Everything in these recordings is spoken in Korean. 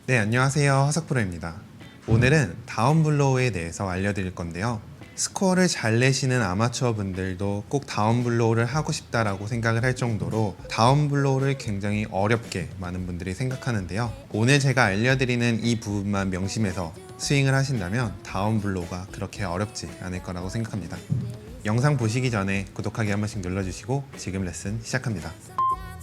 네, 안녕하세요. 허석프로입니다. 오늘은 다운블로우에 대해서 알려드릴 건데요. 스코어를 잘 내시는 아마추어 분들도 꼭 다운블로우를 하고 싶다라고 생각을 할 정도로 다운블로우를 굉장히 어렵게 많은 분들이 생각하는데요. 오늘 제가 알려드리는 이 부분만 명심해서 스윙을 하신다면 다운블로우가 그렇게 어렵지 않을 거라고 생각합니다. 영상 보시기 전에 구독하기 한 번씩 눌러주시고 지금 레슨 시작합니다.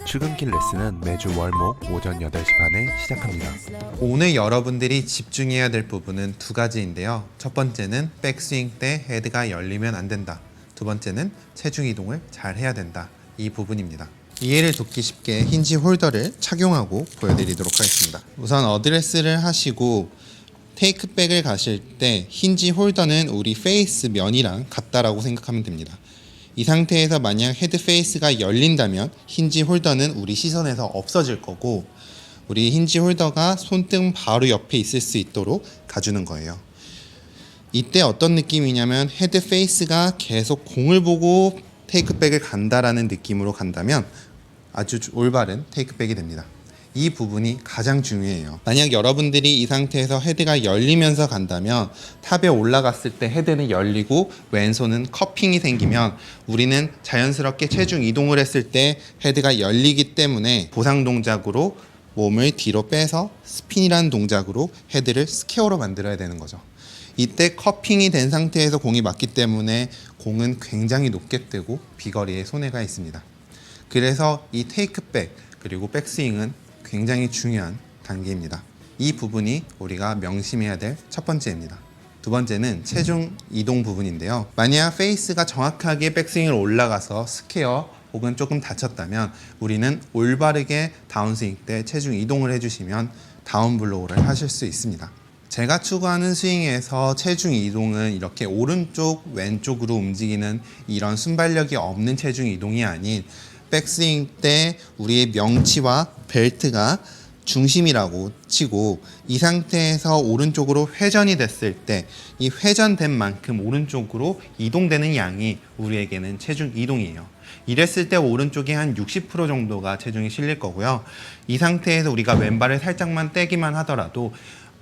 출근길 레슨은 매주 월목 오전 8시 반에 시작합니다. 오늘 여러분들이 집중해야 될 부분은 두 가지인데요. 첫 번째는 백스윙 때 헤드가 열리면 안 된다. 두 번째는 체중 이동을 잘 해야 된다. 이 부분입니다. 이해를 돕기 쉽게 힌지 홀더를 착용하고 보여드리도록 하겠습니다. 우선 어드레스를 하시고 테이크백을 가실 때 힌지 홀더는 우리 페이스 면이랑 같다라고 생각하면 됩니다. 이 상태에서 만약 헤드 페이스가 열린다면 힌지 홀더는 우리 시선에서 없어질 거고, 우리 힌지 홀더가 손등 바로 옆에 있을 수 있도록 가주는 거예요. 이때 어떤 느낌이냐면 헤드 페이스가 계속 공을 보고 테이크백을 간다라는 느낌으로 간다면 아주 올바른 테이크백이 됩니다. 이 부분이 가장 중요해요. 만약 여러분들이 이 상태에서 헤드가 열리면서 간다면 탑에 올라갔을 때 헤드는 열리고 왼손은 커핑이 생기면 우리는 자연스럽게 체중 이동을 했을 때 헤드가 열리기 때문에 보상 동작으로 몸을 뒤로 빼서 스핀이라는 동작으로 헤드를 스퀘어로 만들어야 되는 거죠. 이때 커핑이 된 상태에서 공이 맞기 때문에 공은 굉장히 높게 뜨고 비거리에 손해가 있습니다. 그래서 이 테이크백 그리고 백스윙은 굉장히 중요한 단계입니다. 이 부분이 우리가 명심해야 될 첫 번째입니다. 두 번째는 체중 이동 부분인데요. 만약 페이스가 정확하게 백스윙을 올라가서 스퀘어 혹은 조금 다쳤다면 우리는 올바르게 다운스윙 때 체중 이동을 해주시면 다운블로우를 하실 수 있습니다. 제가 추구하는 스윙에서 체중 이동은 이렇게 오른쪽 왼쪽으로 움직이는 이런 순발력이 없는 체중 이동이 아닌 백스윙 때 우리의 명치와 벨트가 중심이라고 치고 이 상태에서 오른쪽으로 회전이 됐을 때 이 회전된 만큼 오른쪽으로 이동되는 양이 우리에게는 체중 이동이에요. 이랬을 때 오른쪽이 한 60% 정도가 체중이 실릴 거고요. 이 상태에서 우리가 왼발을 살짝만 떼기만 하더라도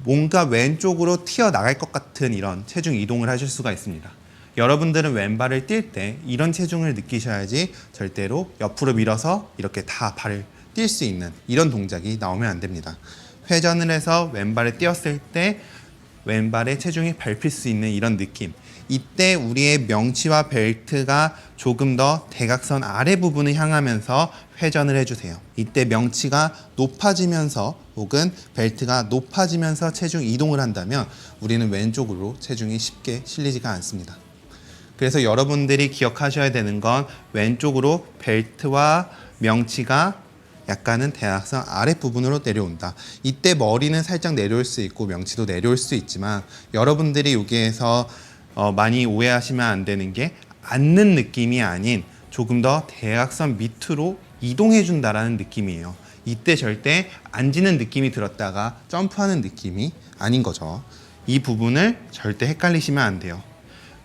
뭔가 왼쪽으로 튀어나갈 것 같은 이런 체중 이동을 하실 수가 있습니다. 여러분들은 왼발을 뛸 때 이런 체중을 느끼셔야지 절대로 옆으로 밀어서 이렇게 다 발을 뛸 수 있는 이런 동작이 나오면 안 됩니다. 회전을 해서 왼발을 띄었을 때 왼발에 체중이 밟힐 수 있는 이런 느낌. 이때 우리의 명치와 벨트가 조금 더 대각선 아래 부분을 향하면서 회전을 해주세요. 이때 명치가 높아지면서 혹은 벨트가 높아지면서 체중 이동을 한다면 우리는 왼쪽으로 체중이 쉽게 실리지가 않습니다. 그래서 여러분들이 기억하셔야 되는 건 왼쪽으로 벨트와 명치가 약간은 대각선 아랫부분으로 내려온다. 이때 머리는 살짝 내려올 수 있고 명치도 내려올 수 있지만 여러분들이 여기에서 많이 오해하시면 안 되는 게 앉는 느낌이 아닌 조금 더 대각선 밑으로 이동해 준다라는 느낌이에요. 이때 절대 앉는 느낌이 들었다가 점프하는 느낌이 아닌 거죠. 이 부분을 절대 헷갈리시면 안 돼요.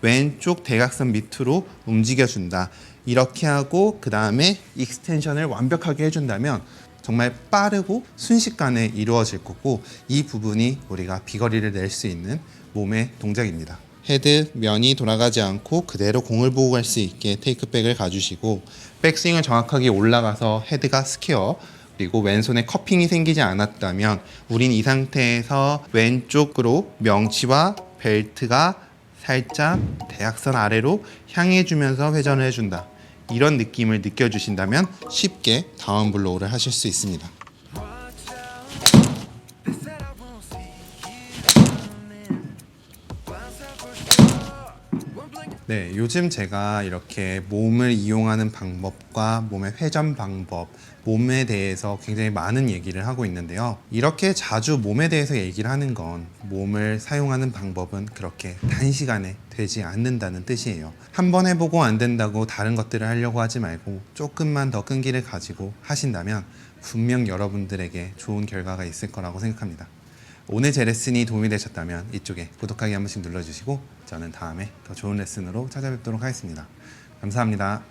왼쪽 대각선 밑으로 움직여준다. 이렇게 하고 그 다음에 익스텐션을 완벽하게 해준다면 정말 빠르고 순식간에 이루어질 거고 이 부분이 우리가 비거리를 낼 수 있는 몸의 동작입니다. 헤드 면이 돌아가지 않고 그대로 공을 보고 갈 수 있게 테이크백을 가주시고 백스윙을 정확하게 올라가서 헤드가 스퀘어 그리고 왼손에 커핑이 생기지 않았다면 우린 이 상태에서 왼쪽으로 명치와 벨트가 살짝 대각선 아래로 향해 주면서 회전을 해준다. 이런 느낌을 느껴주신다면 쉽게 다운블로우를 하실 수 있습니다. 네, 요즘 제가 이렇게 몸을 이용하는 방법과 몸의 회전 방법, 몸에 대해서 굉장히 많은 얘기를 하고 있는데요. 이렇게 자주 몸에 대해서 얘기를 하는 건 몸을 사용하는 방법은 그렇게 단시간에 되지 않는다는 뜻이에요. 한번 해보고 안 된다고 다른 것들을 하려고 하지 말고 조금만 더 끈기를 가지고 하신다면 분명 여러분들에게 좋은 결과가 있을 거라고 생각합니다. 오늘 제 레슨이 도움이 되셨다면 이쪽에 구독하기 한 번씩 눌러주시고 저는 다음에 더 좋은 레슨으로 찾아뵙도록 하겠습니다. 감사합니다.